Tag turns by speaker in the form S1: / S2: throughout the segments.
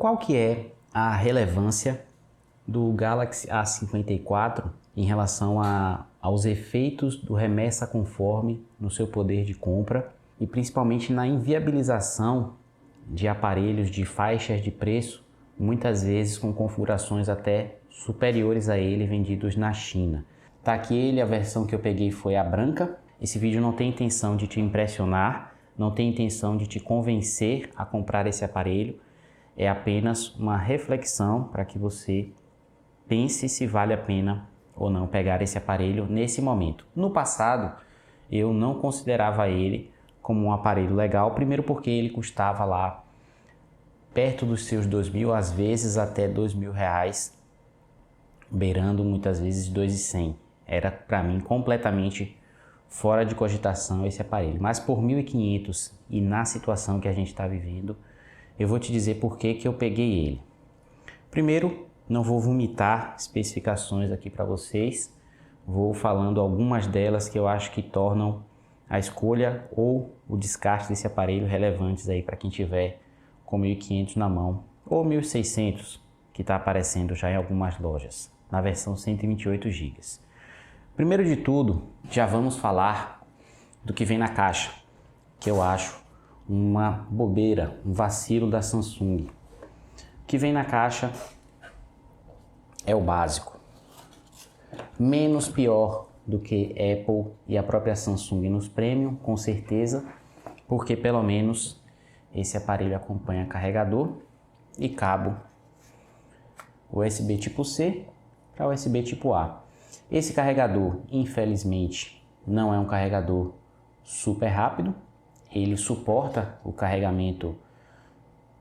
S1: qual que é a relevância do Galaxy A54 em relação aos efeitos do remessa conforme no seu poder de compra e principalmente na inviabilização de aparelhos de faixas de preço, muitas vezes com configurações até superiores a ele vendidos na China. Tá aqui ele, a versão que eu peguei foi a branca. Esse vídeo não tem intenção de te impressionar, não tem intenção de te convencer a comprar esse aparelho, é apenas uma reflexão para que você pense se vale a pena ou não pegar esse aparelho nesse momento. No passado, eu não considerava ele como um aparelho legal, primeiro porque ele custava lá perto dos seus R$2.000, às vezes até R$2.000, beirando muitas vezes R$2.100. Era para mim completamente fora de cogitação esse aparelho. Mas por R$1.500 e na situação que a gente está vivendo, eu vou te dizer por que eu peguei ele. Primeiro, não vou vomitar especificações aqui para vocês, vou falando algumas delas que eu acho que tornam a escolha ou o descarte desse aparelho relevantes aí para quem tiver com 1.500 na mão ou 1.600 que está aparecendo já em algumas lojas, na versão 128 GB. Primeiro de tudo, já vamos falar do que vem na caixa, que eu acho uma bobeira, um vacilo da Samsung. O que vem na caixa é o básico, menos pior do que Apple e a própria Samsung nos Premium, com certeza, porque pelo menos esse aparelho acompanha carregador e cabo USB tipo C para USB tipo A. Esse carregador, infelizmente, não é um carregador super rápido, ele suporta o carregamento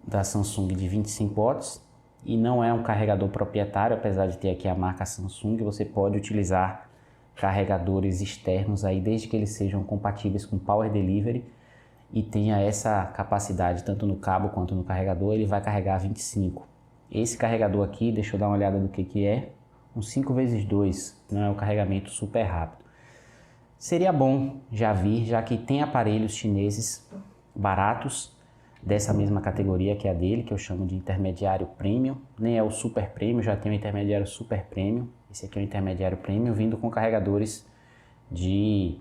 S1: da Samsung de 25 watts, e não é um carregador proprietário, apesar de ter aqui a marca Samsung. Você pode utilizar carregadores externos aí, desde que eles sejam compatíveis com Power Delivery e tenha essa capacidade tanto no cabo quanto no carregador. Ele vai carregar 25. Esse carregador aqui, deixa eu dar uma olhada do que é, um 5x2, não é um carregamento super rápido. Seria bom já que tem aparelhos chineses baratos dessa mesma categoria que é a dele, que eu chamo de intermediário premium, nem é o super premium, já tem o intermediário super premium, esse aqui é o intermediário premium, vindo com carregadores de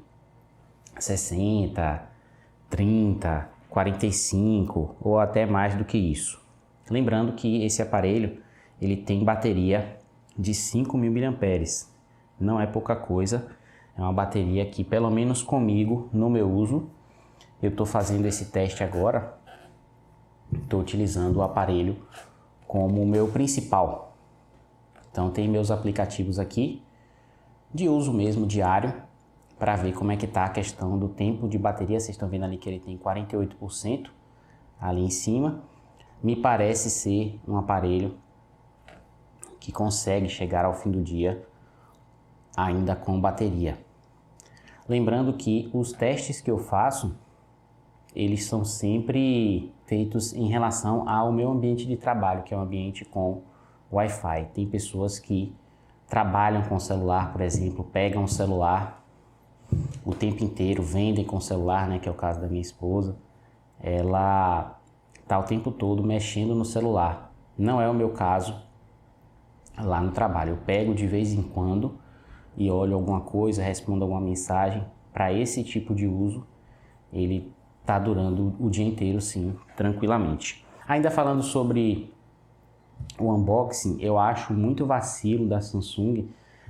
S1: 60, 30, 45 ou até mais do que isso. Lembrando que esse aparelho ele tem bateria de 5.000 mAh, não é pouca coisa, é uma bateria que pelo menos comigo, no meu uso, eu estou fazendo esse teste agora, estou utilizando o aparelho como o meu principal. Então tem meus aplicativos aqui de uso mesmo diário para ver como é que está a questão do tempo de bateria. Vocês estão vendo ali que ele tem 48% ali em cima. Me parece ser um aparelho que consegue chegar ao fim do dia ainda com bateria. Lembrando que os testes que eu faço, eles são sempre feitos em relação ao meu ambiente de trabalho, que é um ambiente com Wi-Fi. Tem pessoas que trabalham com celular, por exemplo, pegam o celular o tempo inteiro, vendem com o celular, né, que é o caso da minha esposa. Ela está o tempo todo mexendo no celular. Não é o meu caso lá no trabalho. Eu pego de vez em quando e olho alguma coisa, respondo alguma mensagem. Para esse tipo de uso, ele está durando o dia inteiro, sim, tranquilamente. Ainda falando sobre o unboxing, eu acho muito vacilo da Samsung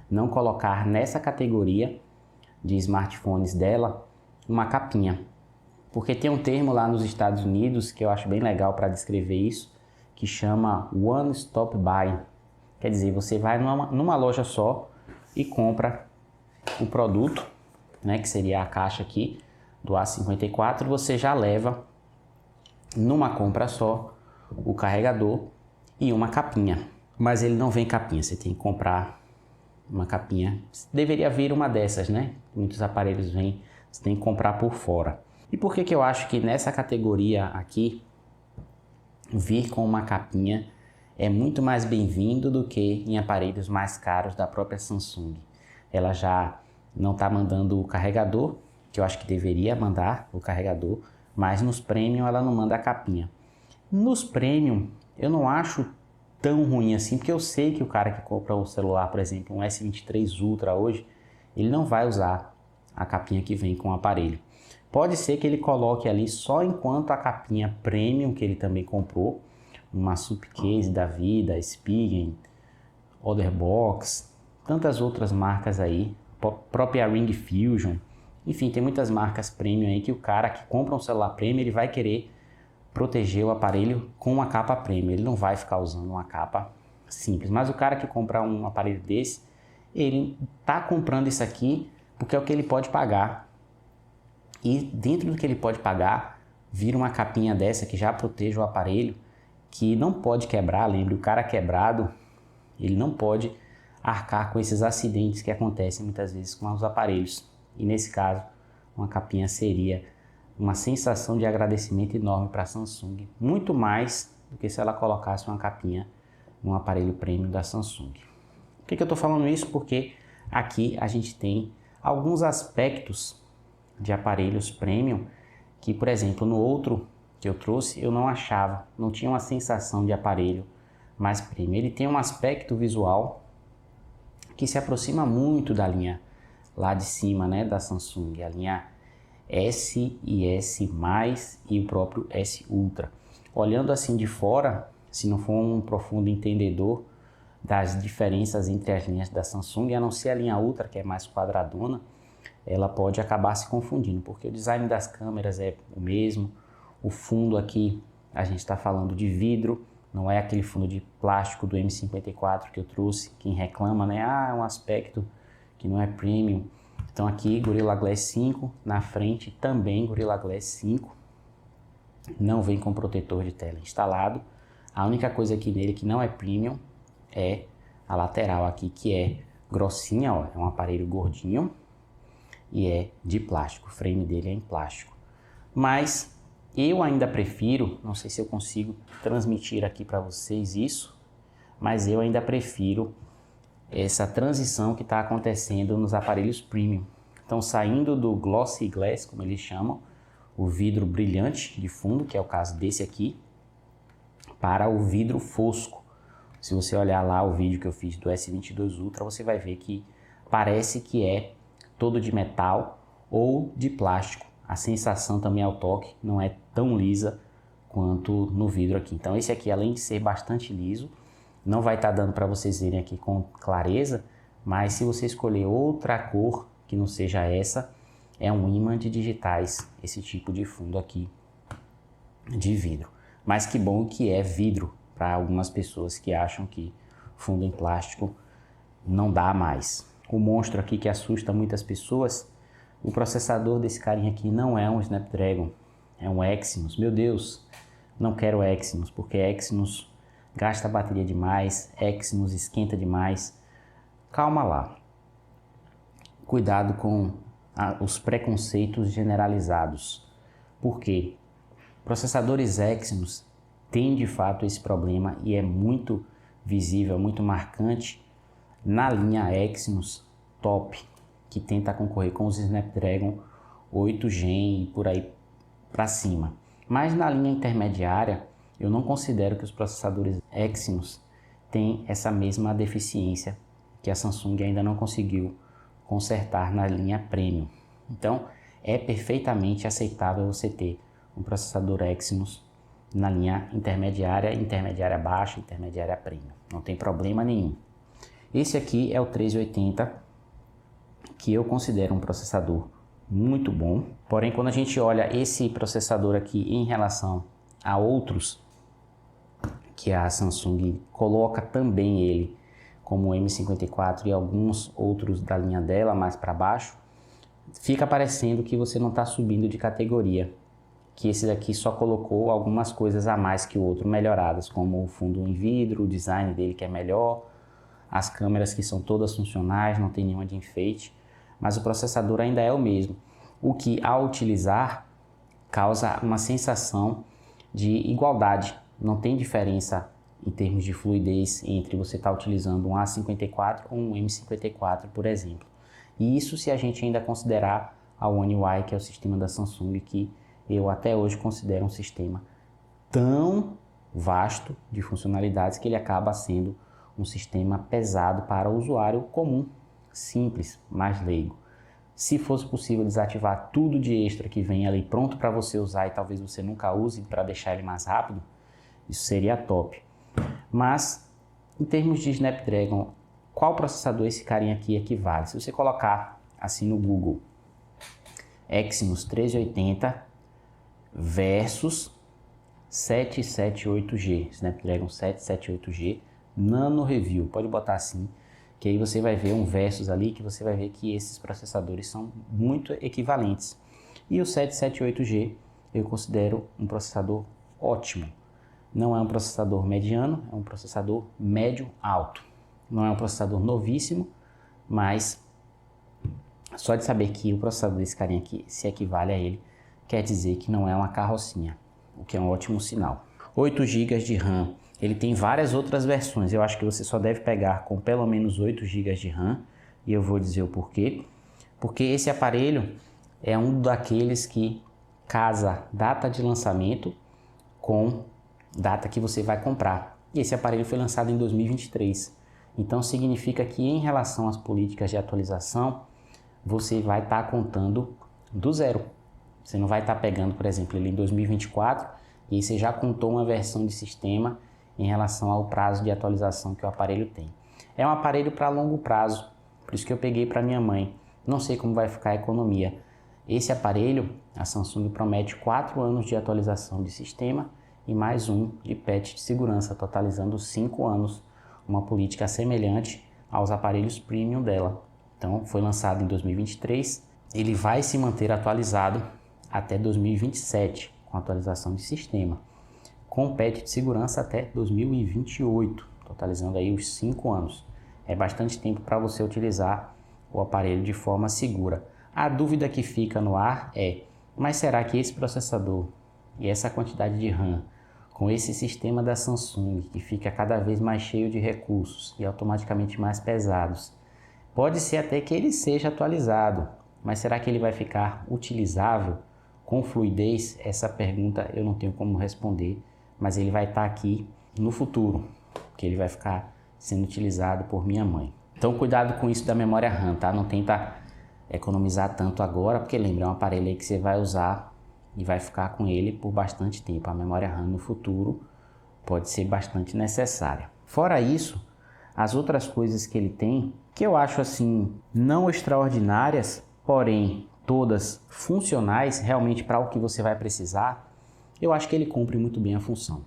S1: não colocar nessa categoria de smartphones dela uma capinha. Porque tem um termo lá nos Estados Unidos que eu acho bem legal para descrever isso, que chama One Stop Buy. Quer dizer, você vai numa loja só e compra o produto, né, que seria a caixa aqui do A54, você já leva numa compra só o carregador e uma capinha. Mas ele não vem capinha, você tem que comprar uma capinha. Deveria vir uma dessas, né? Muitos aparelhos vêm, você tem que comprar por fora. E por que eu acho que nessa categoria aqui, vir com uma capinha é muito mais bem-vindo do que em aparelhos mais caros da própria Samsung? Ela já não está mandando o carregador, que eu acho que deveria mandar o carregador, mas nos Premium ela não manda a capinha. Nos Premium eu não acho tão ruim assim, porque eu sei que o cara que compra um celular, por exemplo, um S23 Ultra hoje, ele não vai usar a capinha que vem com o aparelho. Pode ser que ele coloque ali só enquanto a capinha Premium que ele também comprou, uma Supcase da vida, Spigen, Otherbox, tantas outras marcas aí, própria Ring Fusion, enfim, tem muitas marcas Premium aí que o cara que compra um celular Premium, ele vai querer proteger o aparelho com uma capa Premium, ele não vai ficar usando uma capa simples. Mas o cara que comprar um aparelho desse, ele tá comprando isso aqui porque é o que ele pode pagar. E dentro do que ele pode pagar, vira uma capinha dessa que já protege o aparelho, que não pode quebrar. Lembre, o cara quebrado, ele não pode arcar com esses acidentes que acontecem muitas vezes com os aparelhos. E nesse caso, uma capinha seria uma sensação de agradecimento enorme para a Samsung, muito mais do que se ela colocasse uma capinha num aparelho premium da Samsung. Por que eu estou falando isso? Porque aqui a gente tem alguns aspectos de aparelhos premium que, por exemplo, no outro que eu trouxe, eu não achava, não tinha uma sensação de aparelho mais premium. Ele tem um aspecto visual que se aproxima muito da linha lá de cima, né, da Samsung, a linha S e S+, e o próprio S Ultra. Olhando assim de fora, se não for um profundo entendedor das diferenças entre as linhas da Samsung, a não ser a linha Ultra, que é mais quadradona, ela pode acabar se confundindo, porque o design das câmeras é o mesmo, o fundo aqui a gente está falando de vidro, não é aquele fundo de plástico do M54 que eu trouxe, quem reclama, né, é um aspecto que não é premium. Então aqui Gorilla Glass 5, na frente também Gorilla Glass 5, não vem com protetor de tela instalado. A única coisa aqui nele que não é premium é a lateral aqui, que é grossinha, ó, é um aparelho gordinho e é de plástico, o frame dele é em plástico. Mas eu ainda prefiro, não sei se eu consigo transmitir aqui para vocês isso, mas eu ainda prefiro essa transição que está acontecendo nos aparelhos premium. Então, saindo do glossy glass, como eles chamam, o vidro brilhante de fundo, que é o caso desse aqui, para o vidro fosco. Se você olhar lá o vídeo que eu fiz do S22 Ultra, você vai ver que parece que é todo de metal ou de plástico. A sensação também ao toque não é tão lisa quanto no vidro aqui. Então esse aqui, além de ser bastante liso, não vai estar dando para vocês verem aqui com clareza, mas se você escolher outra cor que não seja essa, é um ímã de digitais, esse tipo de fundo aqui de vidro. Mas que bom que é vidro para algumas pessoas que acham que fundo em plástico não dá mais. O monstro aqui que assusta muitas pessoas, o processador desse carinha aqui não é um Snapdragon, é um Exynos. Meu Deus, não quero Exynos, porque Exynos gasta bateria demais, Exynos esquenta demais. Calma lá. Cuidado com os preconceitos generalizados. Por quê? Processadores Exynos têm de fato esse problema e é muito visível, muito marcante na linha Exynos Top, que tenta concorrer com os Snapdragon 8 Gen e por aí para cima. Mas na linha intermediária, eu não considero que os processadores Exynos têm essa mesma deficiência que a Samsung ainda não conseguiu consertar na linha Premium. Então, é perfeitamente aceitável você ter um processador Exynos na linha intermediária, intermediária baixa, intermediária Premium. Não tem problema nenhum. Esse aqui é o 380, que eu considero um processador muito bom. Porém, quando a gente olha esse processador aqui em relação a outros que a Samsung coloca também ele como o M54 e alguns outros da linha dela mais para baixo, fica parecendo que você não está subindo de categoria, que esse daqui só colocou algumas coisas a mais que o outro melhoradas, como o fundo em vidro, o design dele que é melhor, as câmeras que são todas funcionais, não tem nenhuma de enfeite, mas o processador ainda é o mesmo, o que ao utilizar causa uma sensação de igualdade, não tem diferença em termos de fluidez entre você estar utilizando um A54 ou um M54, por exemplo. E isso se a gente ainda considerar a One UI, que é o sistema da Samsung, que eu até hoje considero um sistema tão vasto de funcionalidades que ele acaba sendo um sistema pesado para o usuário comum, simples, mais leigo. Se fosse possível desativar tudo de extra que vem ali pronto para você usar e talvez você nunca use para deixar ele mais rápido, isso seria top. Mas, em termos de Snapdragon, qual processador esse carinha aqui equivale? Se você colocar assim no Google, Exynos 1380 versus 778G, Snapdragon 778G Nano Review, pode botar assim, que aí você vai ver um versus ali, que você vai ver que esses processadores são muito equivalentes. E o 778G eu considero um processador ótimo. Não é um processador mediano, é um processador médio-alto. Não é um processador novíssimo, mas só de saber que o processador desse carinha aqui se equivale a ele, quer dizer que não é uma carrocinha, o que é um ótimo sinal. 8 GB de RAM, ele tem várias outras versões, eu acho que você só deve pegar com pelo menos 8 GB de RAM, e eu vou dizer o porquê. Porque esse aparelho é um daqueles que casa data de lançamento com data que você vai comprar. E esse aparelho foi lançado em 2023. Então significa que em relação às políticas de atualização, você vai estar contando do zero. Você não vai estar pegando, por exemplo, ele em 2024 e aí você já contou uma versão de sistema em relação ao prazo de atualização que o aparelho tem. É um aparelho para longo prazo, por isso que eu peguei para minha mãe. Não sei como vai ficar a economia. Esse aparelho, a Samsung promete 4 anos de atualização de sistema e mais um de patch de segurança, totalizando 5 anos, uma política semelhante aos aparelhos premium dela. Então, foi lançado em 2023, ele vai se manter atualizado até 2027, com atualização de sistema, com patch de segurança até 2028, totalizando aí os 5 anos. É bastante tempo para você utilizar o aparelho de forma segura. A dúvida que fica no ar é, mas será que esse processador e essa quantidade de RAM, com esse sistema da Samsung, que fica cada vez mais cheio de recursos e automaticamente mais pesados, pode ser até que ele seja atualizado, mas será que ele vai ficar utilizável com fluidez? Essa pergunta eu não tenho como responder, mas ele vai estar aqui no futuro, que ele vai ficar sendo utilizado por minha mãe. Então cuidado com isso da memória RAM, tá? Não tenta economizar tanto agora, porque lembra, é um aparelho aí que você vai usar e vai ficar com ele por bastante tempo. A memória RAM no futuro pode ser bastante necessária. Fora isso, as outras coisas que ele tem, que eu acho assim, não extraordinárias, porém todas funcionais realmente para o que você vai precisar, eu acho que ele cumpre muito bem a função.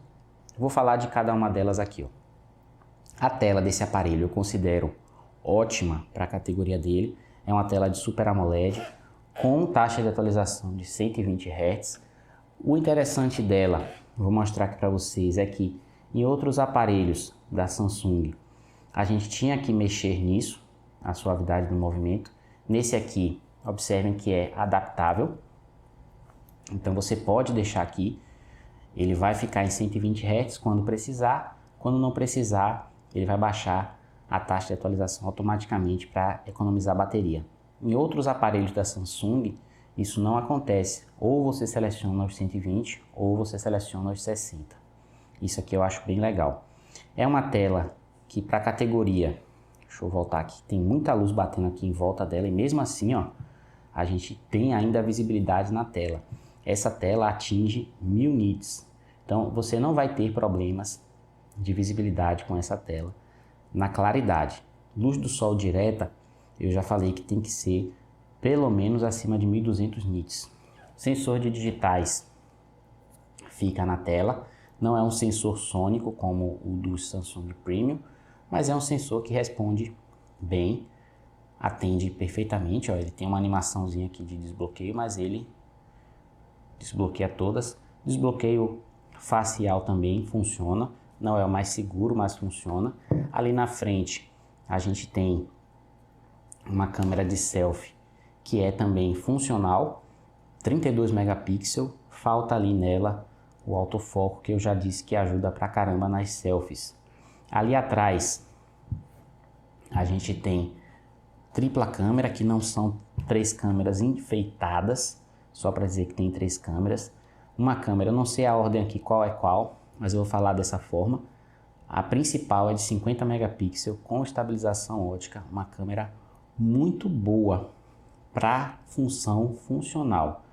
S1: Vou falar de cada uma delas aqui, ó. A tela desse aparelho eu considero ótima para a categoria dele. É uma tela de Super AMOLED com taxa de atualização de 120 Hz. O interessante dela, vou mostrar aqui para vocês, é que em outros aparelhos da Samsung a gente tinha que mexer nisso, a suavidade do movimento. Nesse aqui, observem que é adaptável. Então você pode deixar aqui, ele vai ficar em 120 Hz quando precisar. Quando não precisar, ele vai baixar a taxa de atualização automaticamente para economizar bateria. Em outros aparelhos da Samsung, isso não acontece. Ou você seleciona os 120 ou você seleciona os 60. Isso aqui eu acho bem legal. É uma tela que para a categoria, deixa eu voltar aqui, tem muita luz batendo aqui em volta dela e mesmo assim, ó, a gente tem ainda a visibilidade na tela. Essa tela atinge 1000 nits. Então você não vai ter problemas de visibilidade com essa tela na claridade. Luz do sol direta, eu já falei que tem que ser pelo menos acima de 1200 nits. Sensor de digitais fica na tela, não é um sensor sônico como o do Samsung Premium, mas é um sensor que responde bem, atende perfeitamente, ó, ele tem uma animaçãozinha aqui de desbloqueio, mas ele desbloqueia todas. Desbloqueio facial também funciona, não é o mais seguro, mas funciona. Ali na frente a gente tem uma câmera de selfie que é também funcional, 32 megapixels, falta ali nela o autofoco que eu já disse que ajuda pra caramba nas selfies. Ali atrás a gente tem tripla câmera, que não são 3 câmeras enfeitadas, só para dizer que tem 3 câmeras. Uma câmera, eu não sei a ordem aqui qual é qual, mas eu vou falar dessa forma. A principal é de 50 megapixels com estabilização ótica, uma câmera muito boa para função funcional.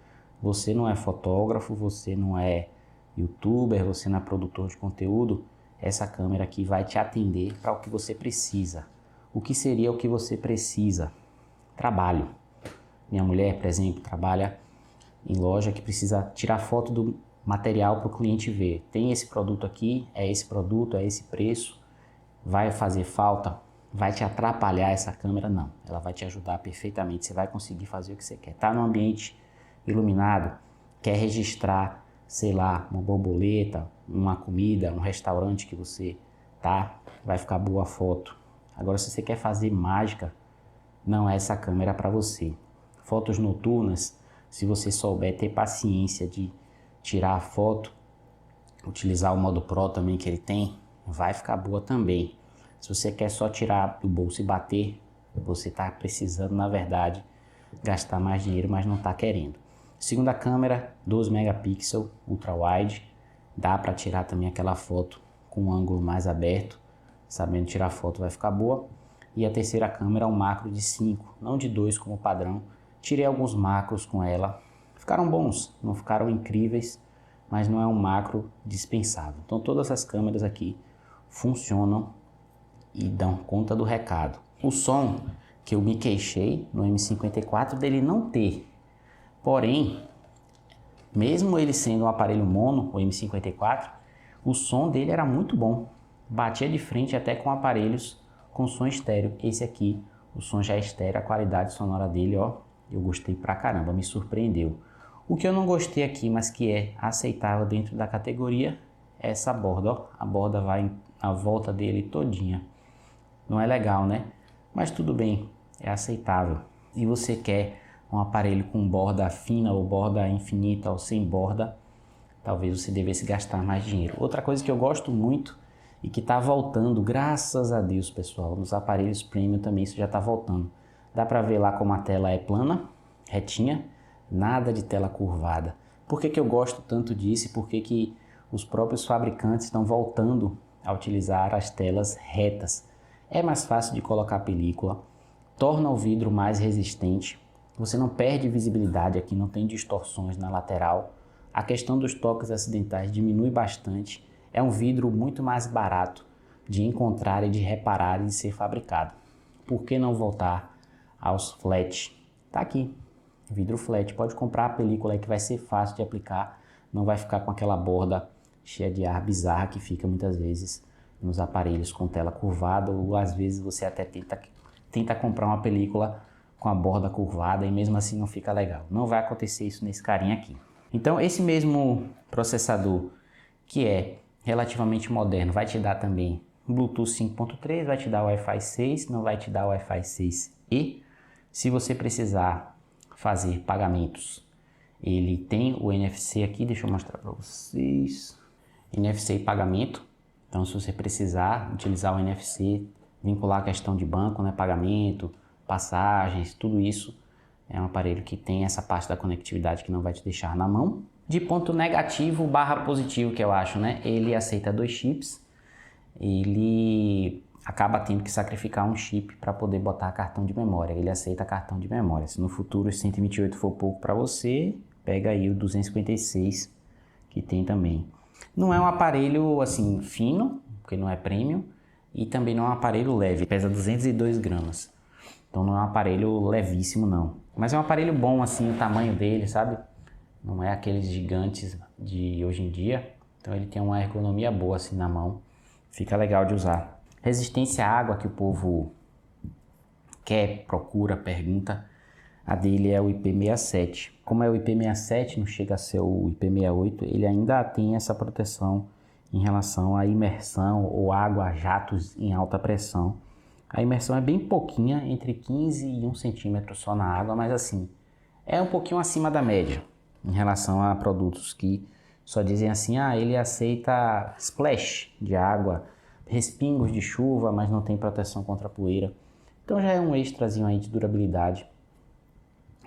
S1: Você não é fotógrafo, você não é youtuber, você não é produtor de conteúdo, essa câmera aqui vai te atender para o que você precisa. O que seria o que você precisa? Trabalho. Minha mulher, por exemplo, trabalha em loja que precisa tirar foto do material para o cliente ver. Tem esse produto aqui, é esse produto, é esse preço, vai fazer falta? Vai te atrapalhar essa câmera? Não, ela vai te ajudar perfeitamente, você vai conseguir fazer o que você quer. Tá num ambiente iluminado, quer registrar, sei lá, uma borboleta, uma comida, um restaurante que você tá, vai ficar boa a foto. Agora, se você quer fazer mágica, não é essa câmera para você. Fotos noturnas, se você souber ter paciência de tirar a foto, utilizar o modo Pro também que ele tem, vai ficar boa também. Se você quer só tirar do bolso e bater, você está precisando, na verdade, gastar mais dinheiro, mas não está querendo. Segunda câmera, 12 megapixels, ultra wide, dá para tirar também aquela foto com um ângulo mais aberto, sabendo tirar foto vai ficar boa. E a terceira câmera é um macro de 5, não de 2 como padrão. Tirei alguns macros com ela, ficaram bons, não ficaram incríveis, mas não é um macro dispensável. Então todas as câmeras aqui funcionam e dão conta do recado. O som que eu me queixei no M54 dele não ter, porém, mesmo ele sendo um aparelho mono, o M54, o som dele era muito bom, batia de frente até com aparelhos com som estéreo. Esse aqui, o som já é estéreo, a qualidade sonora dele, ó, eu gostei pra caramba, me surpreendeu. O que eu não gostei aqui, mas que é aceitável dentro da categoria, é essa borda, ó. A borda vai à volta dele todinha. Não é legal, né? Mas tudo bem, é aceitável. E você quer um aparelho com borda fina ou borda infinita ou sem borda, talvez você devesse gastar mais dinheiro. Outra coisa que eu gosto muito e que está voltando, graças a Deus, pessoal, nos aparelhos premium também isso já está voltando. Dá para ver lá como a tela é plana, retinha, nada de tela curvada. Por que eu gosto tanto disso e por que os próprios fabricantes estão voltando a utilizar as telas retas? É mais fácil de colocar película, torna o vidro mais resistente, você não perde visibilidade aqui, não tem distorções na lateral. A questão dos toques acidentais diminui bastante. É um vidro muito mais barato de encontrar e de reparar e de ser fabricado. Por que não voltar aos flat? Tá aqui, vidro flat. Pode comprar a película aí que vai ser fácil de aplicar. Não vai ficar com aquela borda cheia de ar bizarra que fica muitas vezes nos aparelhos com tela curvada. Ou às vezes você até tenta comprar uma película com a borda curvada e mesmo assim não fica legal. Não vai acontecer isso nesse carinha aqui. Então esse mesmo processador, que é relativamente moderno, vai te dar também Bluetooth 5.3, vai te dar Wi-Fi 6, não vai te dar Wi-Fi 6E. Se você precisar fazer pagamentos, ele tem o NFC aqui, deixa eu mostrar para vocês. NFC e pagamento. Então se você precisar utilizar o NFC, vincular a questão de banco, né, pagamento, passagens, tudo isso, é um aparelho que tem essa parte da conectividade que não vai te deixar na mão. De ponto negativo barra positivo que eu acho, né? Ele aceita 2 chips, ele acaba tendo que sacrificar um chip para poder botar cartão de memória. Ele aceita cartão de memória. Se no futuro o 128 for pouco para você, pega aí o 256 que tem também. Não é um aparelho assim fino, porque não é premium, e também não é um aparelho leve, pesa 202 gramas. Então não é um aparelho levíssimo não. Mas é um aparelho bom assim, o tamanho dele, sabe? Não é aqueles gigantes de hoje em dia. Então ele tem uma ergonomia boa assim na mão. Fica legal de usar. Resistência à água que o povo quer, procura, pergunta. A dele é o IP67. Como é o IP67, não chega a ser o IP68, ele ainda tem essa proteção em relação à imersão ou água, jatos em alta pressão. A imersão é bem pouquinha, entre 15 e 1 centímetro só na água, mas assim, é um pouquinho acima da média em relação a produtos que só dizem assim, ele aceita splash de água, respingos de chuva, mas não tem proteção contra a poeira. Então já é um extrazinho aí de durabilidade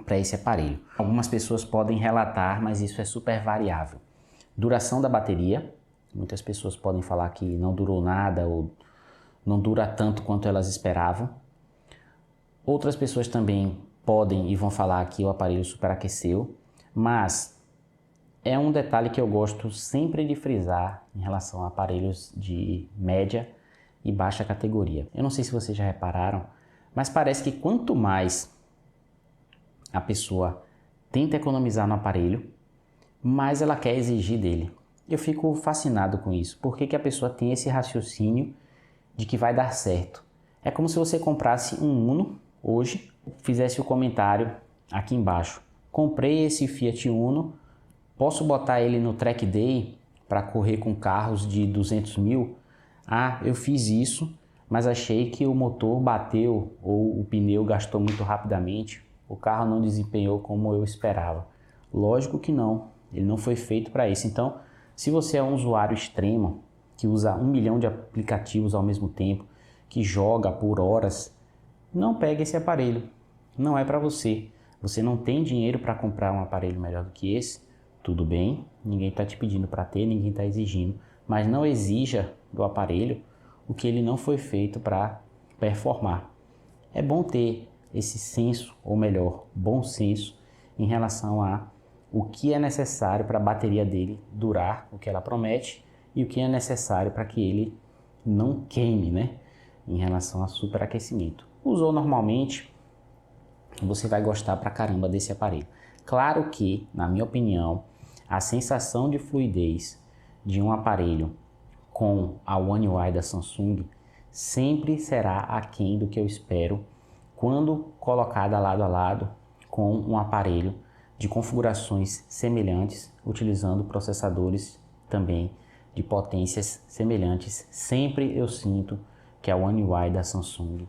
S1: para esse aparelho. Algumas pessoas podem relatar, mas isso é super variável. Duração da bateria, Muitas pessoas podem falar que não durou nada ou não dura tanto quanto elas esperavam. Outras pessoas também podem e vão falar que o aparelho superaqueceu, mas é um detalhe que eu gosto sempre de frisar em relação a aparelhos de média e baixa categoria. Eu não sei se vocês já repararam, mas parece que quanto mais a pessoa tenta economizar no aparelho, mais ela quer exigir dele. Eu fico fascinado com isso. Por que a pessoa tem esse raciocínio de que vai dar certo? É como se você comprasse um Uno hoje, fizesse o comentário aqui embaixo: comprei esse Fiat Uno, posso botar ele no Track Day para correr com carros de 200 mil? Ah, eu fiz isso, mas achei que o motor bateu ou o pneu gastou muito rapidamente, o carro não desempenhou como eu esperava. Lógico que não, ele não foi feito para isso. Então, se você é um usuário extremo, que usa 1 milhão de aplicativos ao mesmo tempo, que joga por horas, não pegue esse aparelho, não é para você. Você não tem dinheiro para comprar um aparelho melhor do que esse, tudo bem, ninguém está te pedindo para ter, ninguém está exigindo, mas não exija do aparelho o que ele não foi feito para performar. É bom ter esse senso, ou melhor, bom senso, em relação a o que é necessário para a bateria dele durar o que ela promete e o que é necessário para que ele não queime, né? Em relação a superaquecimento. Usou normalmente, você vai gostar pra caramba desse aparelho. Claro que, na minha opinião, a sensação de fluidez de um aparelho com a One UI da Samsung sempre será aquém do que eu espero quando colocada lado a lado com um aparelho de configurações semelhantes, utilizando processadores também de potências semelhantes. Sempre eu sinto que a One UI da Samsung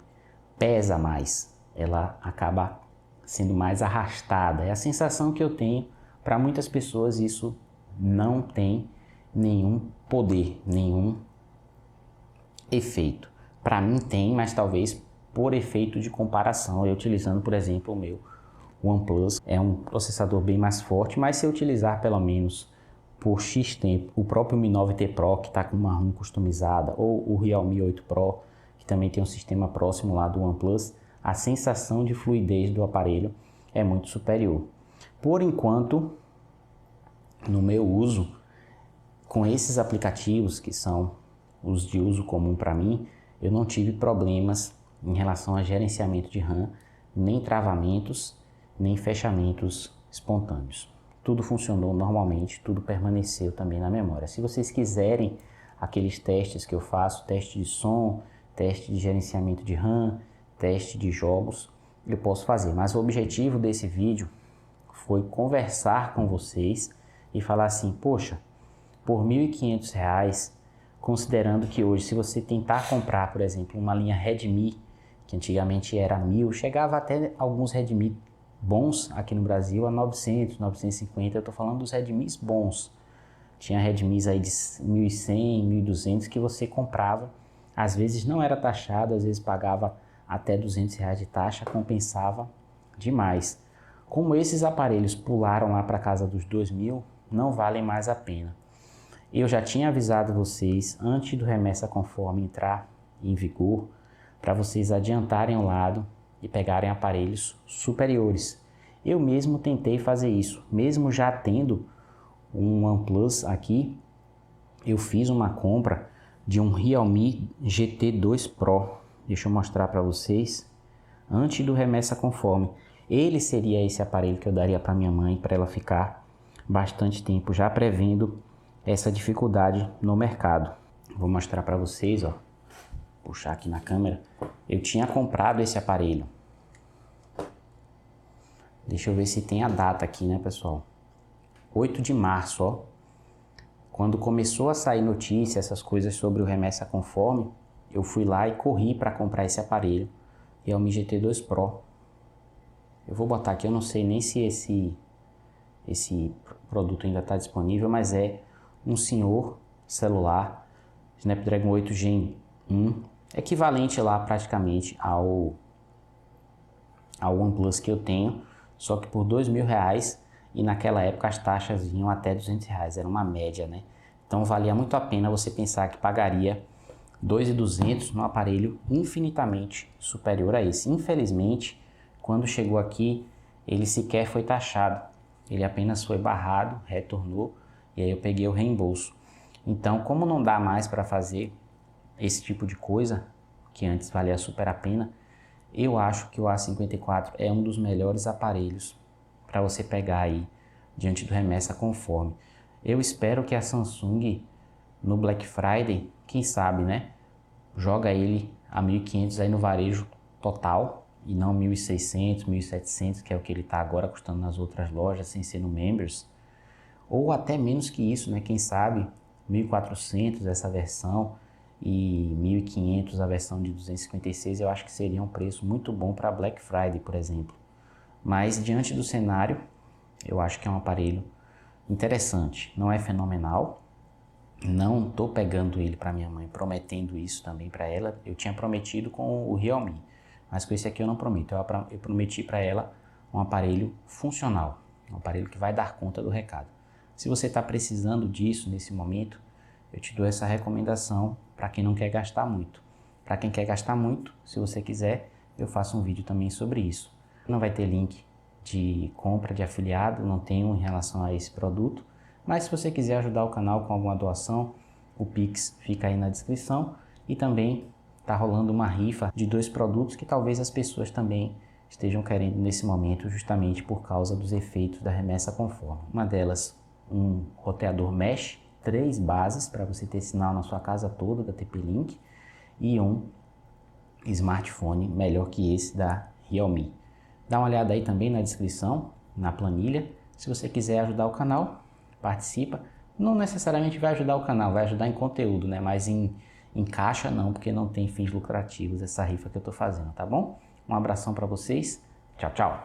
S1: pesa mais, ela acaba sendo mais arrastada. É a sensação que eu tenho. Para muitas pessoas isso não tem nenhum poder, nenhum efeito. Para mim tem, mas talvez por efeito de comparação, eu utilizando, por exemplo, o meu OnePlus, é um processador bem mais forte, mas se eu utilizar pelo menos por X tempo o próprio Mi 9T Pro, que está com uma ROM customizada, ou o Realme 8 Pro, que também tem um sistema próximo lá do OnePlus, a sensação de fluidez do aparelho é muito superior. Por enquanto, no meu uso, com esses aplicativos que são os de uso comum para mim, eu não tive problemas em relação a gerenciamento de RAM, nem travamentos, nem fechamentos espontâneos. Tudo funcionou normalmente, tudo permaneceu também na memória. Se vocês quiserem aqueles testes que eu faço, teste de som, teste de gerenciamento de RAM, teste de jogos, eu posso fazer. Mas o objetivo desse vídeo foi conversar com vocês e falar assim: poxa, por R$ 1.500, considerando que hoje, se você tentar comprar, por exemplo, uma linha Redmi, que antigamente era 1.000, chegava até alguns Redmi bons aqui no Brasil a 900, 950, eu estou falando dos Redmis bons. Tinha Redmis aí de 1.100, 1.200 que você comprava, às vezes não era taxado, às vezes pagava até R$ 200 de taxa, compensava demais. Como esses aparelhos pularam lá para casa dos 2.000, não valem mais a pena. Eu já tinha avisado vocês antes do Remessa Conforme entrar em vigor, para vocês adiantarem o lado e pegarem aparelhos superiores. Eu mesmo tentei fazer isso, mesmo já tendo um OnePlus aqui, eu fiz uma compra de um Realme GT2 Pro. Deixa eu mostrar para vocês, antes do Remessa Conforme. Ele seria esse aparelho que eu daria para minha mãe, para ela ficar bastante tempo, já prevendo essa dificuldade no mercado. Vou mostrar para vocês, ó. Puxar aqui na câmera. Eu tinha comprado esse aparelho. Deixa eu ver se tem a data aqui, né, pessoal? 8 de março, ó. Quando começou a sair notícia, essas coisas sobre o Remessa Conforme, eu fui lá e corri para comprar esse aparelho. Realme GT2 Pro. Eu vou botar aqui, eu não sei nem se esse produto ainda está disponível, mas é um senhor celular Snapdragon 8 Gen 1, equivalente lá praticamente ao OnePlus que eu tenho, só que por R$ 2.000, e naquela época as taxas vinham até R$ 200, era uma média, né? Então valia muito a pena você pensar que pagaria R$ 2.200 num aparelho infinitamente superior a esse. Infelizmente, quando chegou aqui, ele sequer foi taxado. Ele apenas foi barrado, retornou, e aí eu peguei o reembolso. Então, como não dá mais para fazer esse tipo de coisa, que antes valia super a pena, eu acho que o A54 é um dos melhores aparelhos para você pegar aí diante do remessa conforme. Eu espero que a Samsung no Black Friday, quem sabe, né, joga ele a 1.500 aí no varejo total e não 1.600, 1.700, que é o que ele está agora custando nas outras lojas, sem ser no Members, ou até menos que isso, né, quem sabe 1.400 essa versão e 1.500 a versão de 256, eu acho que seria um preço muito bom para Black Friday, por exemplo. Mas diante do cenário, eu acho que é um aparelho interessante. Não é fenomenal, não estou pegando ele para minha mãe, prometendo isso também para ela. Eu tinha prometido com o Realme, mas com esse aqui eu não prometo. Eu prometi para ela um aparelho funcional, um aparelho que vai dar conta do recado. Se você está precisando disso nesse momento, eu te dou essa recomendação para quem não quer gastar muito. Para quem quer gastar muito, se você quiser, eu faço um vídeo também sobre isso. Não vai ter link de compra de afiliado, não tenho em relação a esse produto, mas se você quiser ajudar o canal com alguma doação, o Pix fica aí na descrição e também está rolando uma rifa de 2 produtos que talvez as pessoas também estejam querendo nesse momento, justamente por causa dos efeitos da remessa conforme. Uma delas, um roteador mesh, 3 bases para você ter sinal na sua casa toda da TP-Link e um smartphone melhor que esse da Realme. Dá uma olhada aí também na descrição, na planilha. Se você quiser ajudar o canal, participa. Não necessariamente vai ajudar o canal, vai ajudar em conteúdo, né? Mas em caixa não, porque não tem fins lucrativos essa rifa que eu estou fazendo, tá bom? Um abração para vocês. Tchau, tchau.